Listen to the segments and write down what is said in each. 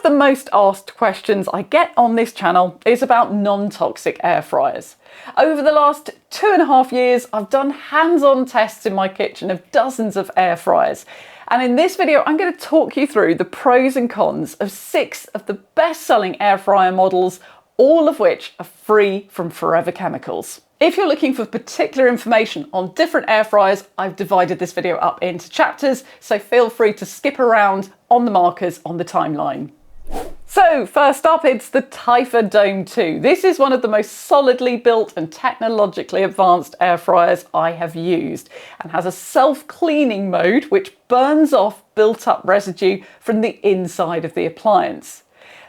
of the most asked questions I get on this channel is about non-toxic air fryers. Over the last 2.5 years, I've done hands-on tests in my kitchen of dozens of air fryers. And in this video, I'm going to talk you through the pros and cons of 6 of the best-selling air fryer models, all of which are free from forever chemicals. If you're looking for particular information on different air fryers, I've divided this video up into chapters, so feel free to skip around on the markers on the timeline. So first up, it's the Typhur Dome 2. This is one of the most solidly built and technologically advanced air fryers I have used, and has a self-cleaning mode which burns off built-up residue from the inside of the appliance.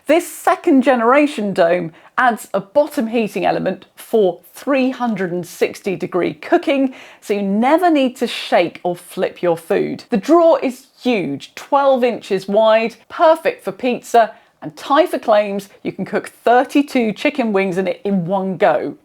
This second generation dome adds a bottom heating element for 360-degree cooking, so you never need to shake or flip your food. The drawer is huge, 12 inches wide, perfect for pizza, and Typhur claims you can cook 32 chicken wings in it in one go.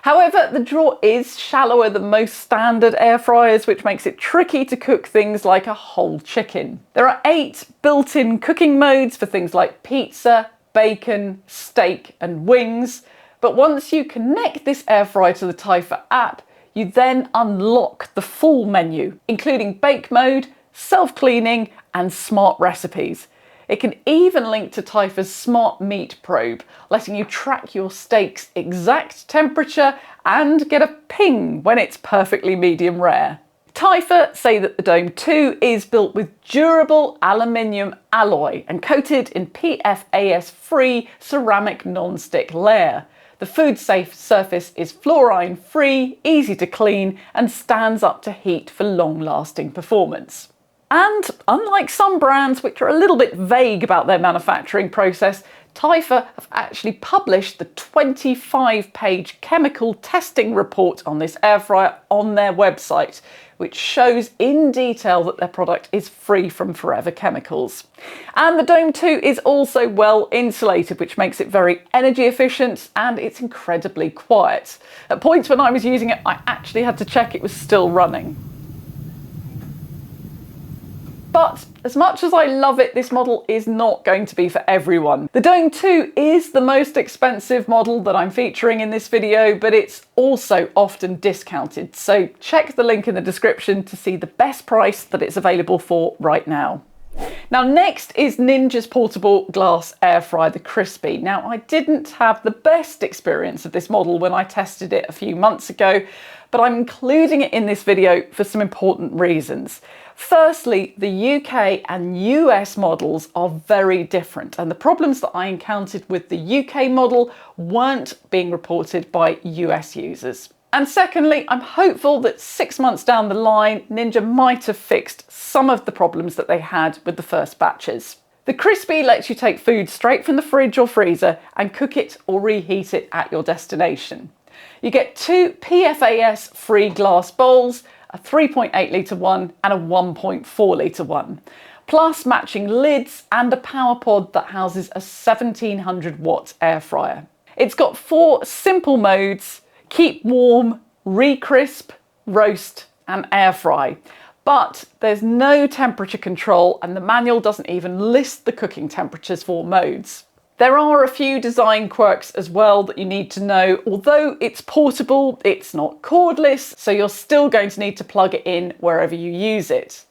However, the drawer is shallower than most standard air fryers, which makes it tricky to cook things like a whole chicken. There are 8 built-in cooking modes for things like pizza, bacon, steak and wings. But once you connect this air fryer to the Typhur app, you then unlock the full menu, including bake mode, self-cleaning and smart recipes. It can even link to Typhur's smart meat probe, letting you track your steak's exact temperature and get a ping when it's perfectly medium rare. Typhur say that the Dome 2 is built with durable aluminium alloy and coated in PFAS-free ceramic non-stick layer. The food-safe surface is fluorine-free, easy to clean and stands up to heat for long-lasting performance. And unlike some brands which are a little bit vague about their manufacturing process, Typhur have actually published the 25-page chemical testing report on this air fryer on their website, which shows in detail that their product is free from forever chemicals. And the Dome 2 is also well insulated, which makes it very energy efficient, and it's incredibly quiet. At points when I was using it, I actually had to check it was still running. But as much as I love it, this model is not going to be for everyone. The Dome 2 is the most expensive model that I'm featuring in this video, but it's also often discounted. So check the link in the description to see the best price that it's available for right now. Now next is Ninja's portable glass air fryer, the Crispi. Now I didn't have the best experience of this model when I tested it a few months ago, but I'm including it in this video for some important reasons. Firstly, the UK and US models are very different, and the problems that I encountered with the UK model weren't being reported by US users. And secondly, I'm hopeful that 6 months down the line, Ninja might have fixed some of the problems that they had with the first batches. The Crispi lets you take food straight from the fridge or freezer and cook it or reheat it at your destination. You get 2 PFAS-free glass bowls, a 3.8 litre one and a 1.4 litre one, plus matching lids and a power pod that houses a 1700 watt air fryer. It's got 4 simple modes: keep warm, re-crisp, roast and air fry. But there's no temperature control, and the manual doesn't even list the cooking temperatures for modes. There are a few design quirks as well that you need to know. Although it's portable, it's not cordless, so you're still going to need to plug it in wherever you use it.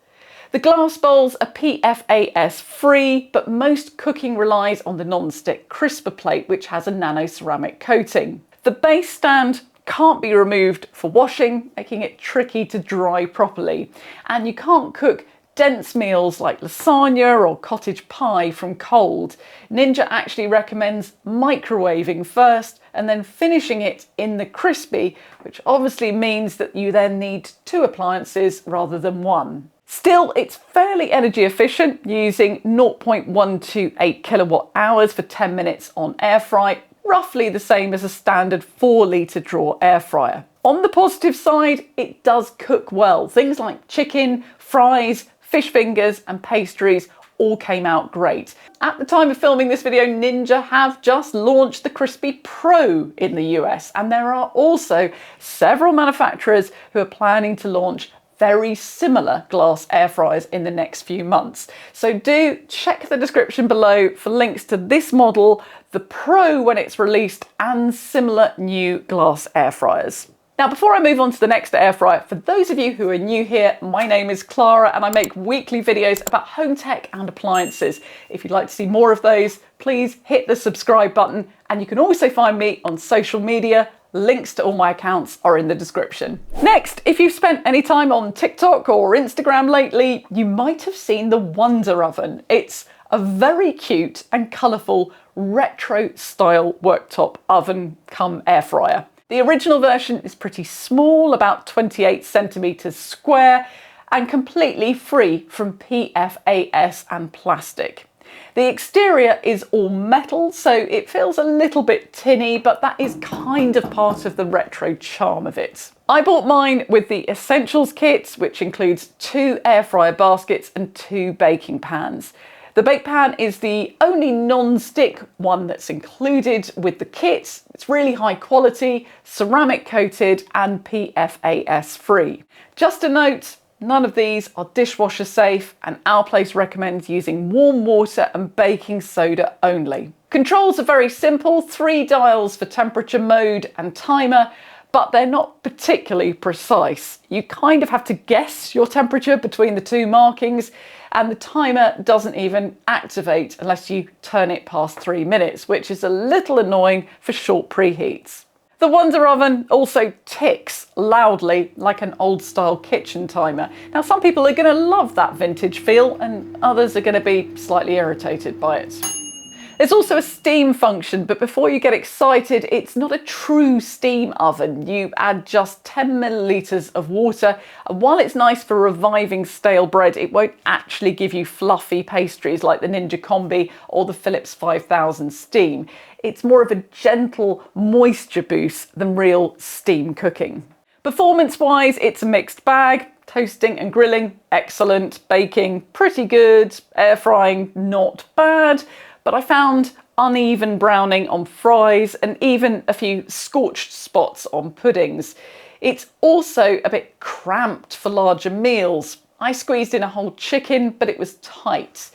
The glass bowls are PFAS free, but most cooking relies on the non-stick crisper plate, which has a nano ceramic coating. The base stand can't be removed for washing, making it tricky to dry properly, and you can't cook dense meals like lasagna or cottage pie from cold. Ninja actually recommends microwaving first and then finishing it in the Crispi, which obviously means that you then need 2 appliances rather than 1. Still, it's fairly energy efficient, using 0.128 kilowatt hours for 10 minutes on air fry, roughly the same as a standard 4 litre drawer air fryer. On the positive side, it does cook well. Things like chicken, fries, fish fingers and pastries all came out great. At the time of filming this video, Ninja have just launched the Crispi Pro in the US, and there are also several manufacturers who are planning to launch very similar glass air fryers in the next few months. So do check the description below for links to this model, the Pro when it's released, and similar new glass air fryers. Now, before I move on to the next air fryer, for those of you who are new here, my name is Clara and I make weekly videos about home tech and appliances. If you'd like to see more of those, please hit the subscribe button, and you can also find me on social media. Links to all my accounts are in the description. Next, if you've spent any time on TikTok or Instagram lately, you might have seen the Wonder Oven. It's a very cute and colourful retro style worktop oven come air fryer. The original version is pretty small, about 28 centimetres square, and completely free from PFAS and plastic. The exterior is all metal, so it feels a little bit tinny, but that is kind of part of the retro charm of it. I bought mine with the Essentials kit, which includes 2 air fryer baskets and 2 baking pans. The bake pan is the only non-stick one that's included with the kit. It's really high quality, ceramic coated and PFAS free. Just a note, none of these are dishwasher safe, and our place recommends using warm water and baking soda only. Controls are very simple, 3 dials for temperature, mode and timer, but they're not particularly precise. You kind of have to guess your temperature between the 2 markings, and the timer doesn't even activate unless you turn it past 3 minutes, which is a little annoying for short preheats. The Wonder Oven also ticks loudly like an old style kitchen timer. Now, some people are going to love that vintage feel and others are going to be slightly irritated by it. There's also a steam function, but before you get excited, it's not a true steam oven. You add just 10 millilitres of water, and while it's nice for reviving stale bread, it won't actually give you fluffy pastries like the Ninja Combi or the Philips 5000 Steam. It's more of a gentle moisture boost than real steam cooking. Performance-wise, it's a mixed bag. Toasting and grilling, excellent. Baking, pretty good. Air frying, not bad. But I found uneven browning on fries and even a few scorched spots on puddings. It's also a bit cramped for larger meals. I squeezed in a whole chicken, but it was tight.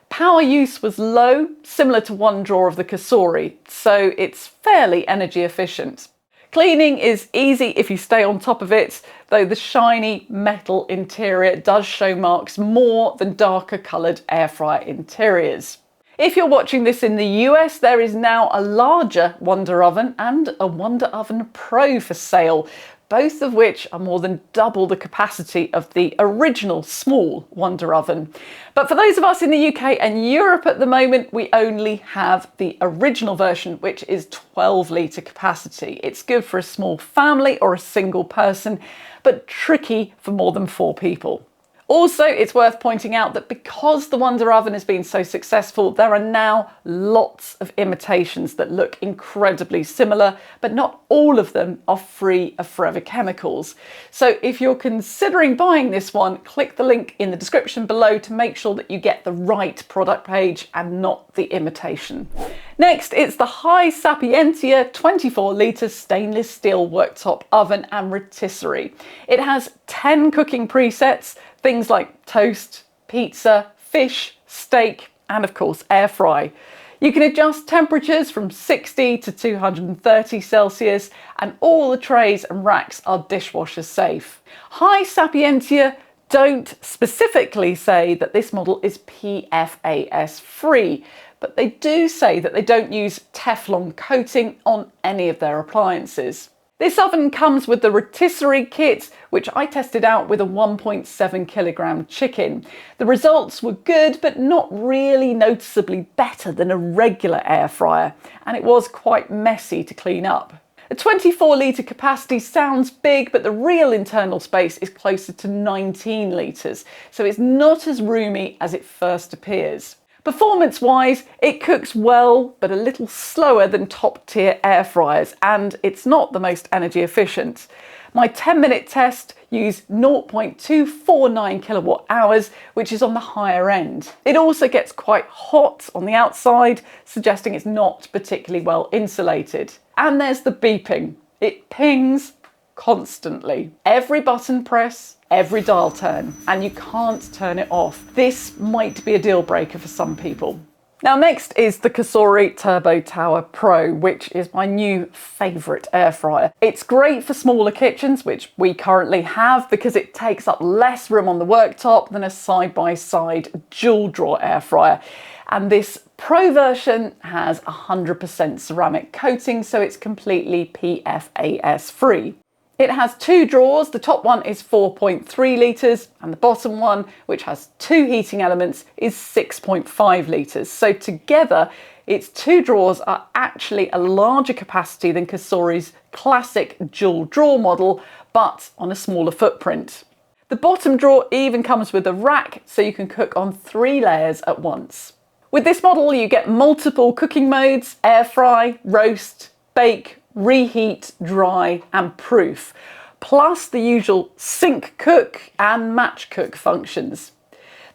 Power use was low, similar to one drawer of the Cosori, so it's fairly energy efficient. Cleaning is easy if you stay on top of it, though the shiny metal interior does show marks more than darker coloured air fryer interiors. If you're watching this in the US, there is now a larger Wonder Oven and a Wonder Oven Pro for sale, both of which are more than double the capacity of the original small Wonder Oven. But for those of us in the UK and Europe at the moment, we only have the original version, which is 12 litre capacity. It's good for a small family or a single person, but tricky for more than 4 people. Also, it's worth pointing out that because the Wonder Oven has been so successful, there are now lots of imitations that look incredibly similar, but not all of them are free of forever chemicals. So if you're considering buying this one, click the link in the description below to make sure that you get the right product page and not the imitation. Next, it's the HYSapientia 24 litre stainless steel worktop oven and rotisserie. It has 10 cooking presets, things like toast, pizza, fish, steak, and of course air fry. You can adjust temperatures from 60 to 230 Celsius, and all the trays and racks are dishwasher safe. HYSapientia don't specifically say that this model is PFAS free, but they do say that they don't use Teflon coating on any of their appliances. This oven comes with the rotisserie kit, which I tested out with a 1.7 kilogram chicken. The results were good, but not really noticeably better than a regular air fryer, and it was quite messy to clean up. A 24 litre capacity sounds big, but the real internal space is closer to 19 litres, so it's not as roomy as it first appears. Performance-wise, it cooks well, but a little slower than top-tier air fryers, and it's not the most energy efficient. My 10-minute test used 0.249 kilowatt hours, which is on the higher end. It also gets quite hot on the outside, suggesting it's not particularly well insulated. And there's the beeping. It pings constantly. Every button press, every dial turn, and you can't turn it off. This might be a deal breaker for some people. Now next is the Cosori Typhur Pro, which is my new favourite air fryer. It's great for smaller kitchens, which we currently have, because it takes up less room on the worktop than a side-by-side dual drawer air fryer. And this Pro version has 100% ceramic coating, so it's completely PFAS free. It has two drawers. The top one is 4.3 litres and the bottom one, which has two heating elements, is 6.5 litres. So together, its two drawers are actually a larger capacity than Cosori's classic dual drawer model, but on a smaller footprint. The bottom drawer even comes with a rack, so you can cook on 3 layers at once. With this model, you get multiple cooking modes: air fry, roast, bake, reheat, dry and proof, plus the usual sync cook and match cook functions.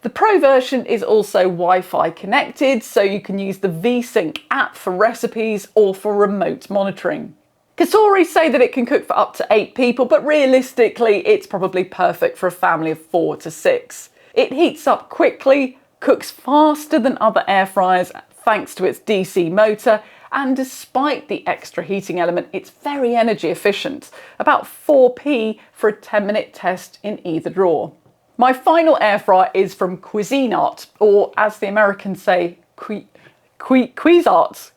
The Pro version is also Wi-Fi connected, so you can use the VSync app for recipes or for remote monitoring. Cosori say that it can cook for up to 8 people, but realistically it's probably perfect for a family of 4 to 6. It heats up quickly, cooks faster than other air fryers thanks to its DC motor, and despite the extra heating element, it's very energy efficient, about 4p for a 10-minute test in either drawer. My final air fryer is from Cuisinart, or as the Americans say, Cuisinart.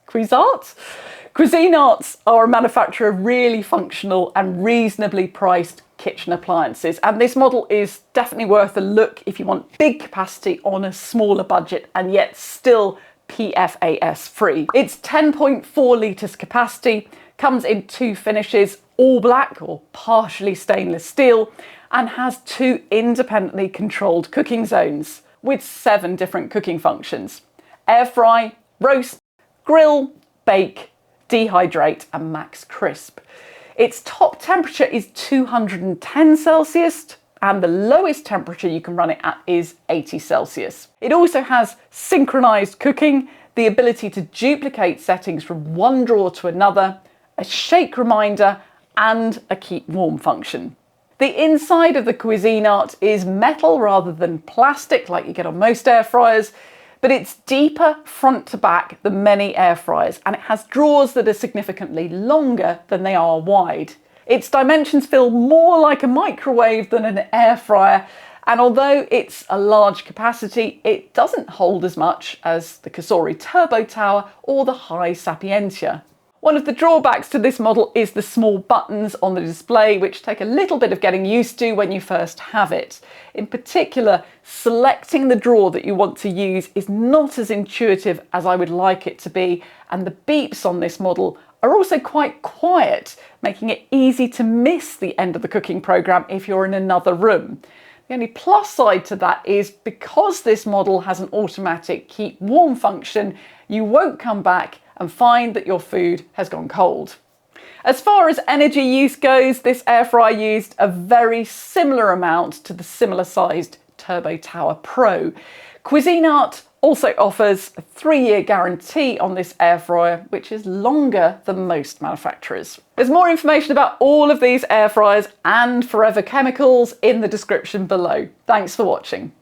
Cuisinart are a manufacturer of really functional and reasonably priced kitchen appliances, and this model is definitely worth a look if you want big capacity on a smaller budget and yet still PFAS free. It's 10.4 litres capacity, comes in 2 finishes, all black or partially stainless steel, and has 2 independently controlled cooking zones with 7 different cooking functions: air fry, roast, grill, bake, dehydrate and max crisp. Its top temperature is 210 Celsius, and the lowest temperature you can run it at is 80 Celsius. It also has synchronized cooking, the ability to duplicate settings from one drawer to another, a shake reminder, and a keep warm function. The inside of the Cuisinart is metal rather than plastic like you get on most air fryers, but it's deeper front to back than many air fryers, and it has drawers that are significantly longer than they are wide. Its dimensions feel more like a microwave than an air fryer, and although it's a large capacity, it doesn't hold as much as the Cosori Turbo Tower or the HYSapientia. One of the drawbacks to this model is the small buttons on the display, which take a little bit of getting used to when you first have it. In particular, selecting the drawer that you want to use is not as intuitive as I would like it to be, and the beeps on this model are also quite quiet, making it easy to miss the end of the cooking program if you're in another room. The only plus side to that is because this model has an automatic keep warm function, you won't come back and find that your food has gone cold. As far as energy use goes, this air fryer used a very similar amount to the similar sized Turbo Tower Pro. Cuisinart also offers a 3-year guarantee on this air fryer, which is longer than most manufacturers. There's more information about all of these air fryers and forever chemicals in the description below. Thanks for watching.